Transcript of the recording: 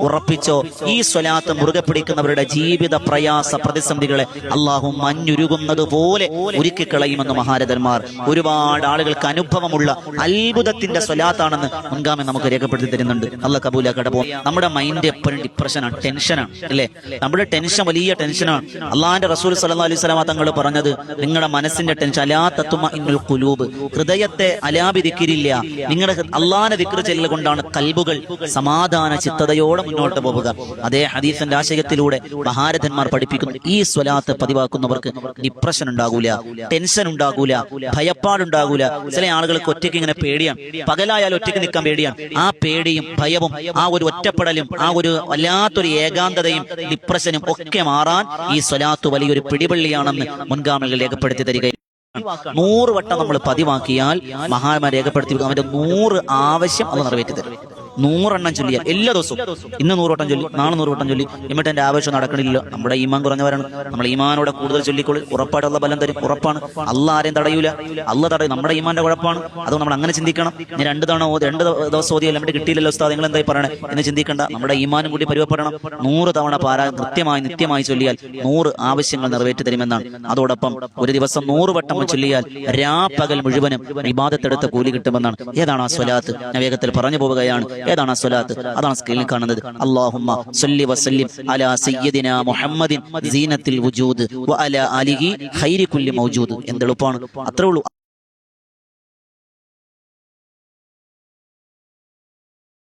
ഉറപ്പിച്ചോ. ഈ സ്വലാത്ത് മുറുകെ പിടിക്കുന്നവരുടെ ജീവിത പ്രയാസ പ്രതിസന്ധികളെ അള്ളാഹു മഞ്ഞുരുകുന്നത് പോലെ ഉരുക്കിക്കളയുമെന്ന് മഹാരഥന്മാർ. ഒരുപാട് ആളുകൾക്ക് അനുഭവമുള്ള അത്ഭുതത്തിന്റെ സ്വലാത്താണെന്ന് മുൻഗാമി നമുക്ക് രേഖപ്പെടുത്തി തരുന്നുണ്ട്. അള്ളാഹ് കബൂലാക്കട്ടെ. നമ്മുടെ മൈൻഡ് എപ്പോഴും ഡിപ്രഷനാണ്, ടെൻഷനാണ് അല്ലേ? നമ്മുടെ ടെൻഷൻ വലിയ ടെൻഷനാണ്. അള്ളാഹിന്റെ റസൂൽ സല്ലല്ലാഹു അലൈഹി വസല്ലം തങ്ങൾ പറഞ്ഞത്, നിങ്ങളുടെ മനസ്സിന്റെ ടെൻഷൻ അലാ തത്മഇന്നുൽ ഖുലൂബ്, ഹൃദയത്തെ അലാബി ദിക്റില്ല, നിങ്ങളുടെ അള്ളാഹിനെ ദിക്ർ ചെല്ലൽ കൊണ്ടാണ് കൽബുകൾ സമാധാന ചിത്തതയോടെ മുന്നോട്ട് പോവുക. അതേ ഹദീസിന്റെ ആശയത്തിലൂടെ മഹാരഥന്മാർ പഠിപ്പിക്കുന്നു, ഈ സ്വലാത്ത് പതിവാക്കുന്നവർക്ക് ഡിപ്രഷൻ ഉണ്ടാകൂല, ടെൻഷൻ ഉണ്ടാകൂല, ഭയപ്പാടുണ്ടാകൂല. ചില ആളുകൾക്ക് ഒറ്റയ്ക്ക് ഇങ്ങനെ പേടിയാണ്, പകലായാലും ഒറ്റയ്ക്ക് നിൽക്കാൻ പേടിയാണ്. ആ പേടിയും ഭയവും ആ ഒരു ഒറ്റപ്പെടലും ആ ഒരു വല്ലാത്തൊരു ഏകാന്തതയും ഡിപ്രഷനും ഒക്കെ മാറാൻ ഈ സ്വലാത്ത് വലിയൊരു പിടിവള്ളിയാണെന്ന് മുൻഗാമികൾ രേഖപ്പെടുത്തി തരികയും 100 വട്ടം നമ്മൾ പതിവാക്കിയാൽ മഹാന്മാർ രേഖപ്പെടുത്തി അവന്റെ 100 ആവശ്യം അത് നിറവേറ്റി തരും. 100 എണ്ണം ചൊല്ലിയാൽ എല്ലാ ദിവസവും, ഇന്ന് 100 വട്ടം ചൊല്ലി, നാളെ 100 വട്ടം ചൊല്ലി, എന്നിട്ട് എന്റെ ആവശ്യം നടക്കണില്ലല്ലോ. നമ്മുടെ ഈമാൻ കുറഞ്ഞവരാണ്. നമ്മൾ ഈമാനോടെ കൂടുതൽ ചൊല്ലിക്കൊള്ളി, ഉറപ്പായിട്ട് അള്ള ബലം തരും, ഉറപ്പാണ്. അള്ള ആരെയും തടയൂല, അള്ള തടയും. നമ്മുടെ ഈമാന്റെ കുഴപ്പമാണ്. അത് നമ്മൾ അങ്ങനെ ചിന്തിക്കണം. ഇനി 2 ദിവസം ഓതിയല്ല നമ്മുടെ കിട്ടിയില്ലല്ലോ ഉസ്താദ്, നിങ്ങൾ എന്തായി പറയണേ എന്ന് ചിന്തിക്കേണ്ട. നമ്മുടെ ഈമാനും കൂടി പരുവപ്പെടണം. 100 തവണ കൃത്യമായി നിത്യമായി ചൊല്ലിയാൽ 100 ആവശ്യങ്ങൾ നിറവേറ്റി തരുമെന്നാണ്. അതോടൊപ്പം ഒരു ദിവസം 100 വട്ടം ചൊല്ലിയാൽ രാപ്പകൽ മുഴുവനും ഇബാദത്തെടുത്ത കൂലി കിട്ടുമെന്നാണ്. ഏതാണ് ആ സ്വലാത്ത്? ഞാൻ വേഗത്തിൽ പറഞ്ഞു പോവുകയാണ്. ഏതാണ് ആ സ്വലാത്ത്? അതാണ് സ്ക്രീനിൽ കാണുന്നത്. അല്ലാഹുമ്മ സല്ലി വസല്ലിം അലാ സയ്യിദിനാ മുഹമ്മദിൻ സീനത്തിൽ വുജൂദ് വഅലാ ആലിഹി ഖൈരി കുല്ലി മൗജൂദ്. എന്തെളുപ്പമാണ്, അത്രേ ഉള്ളൂ.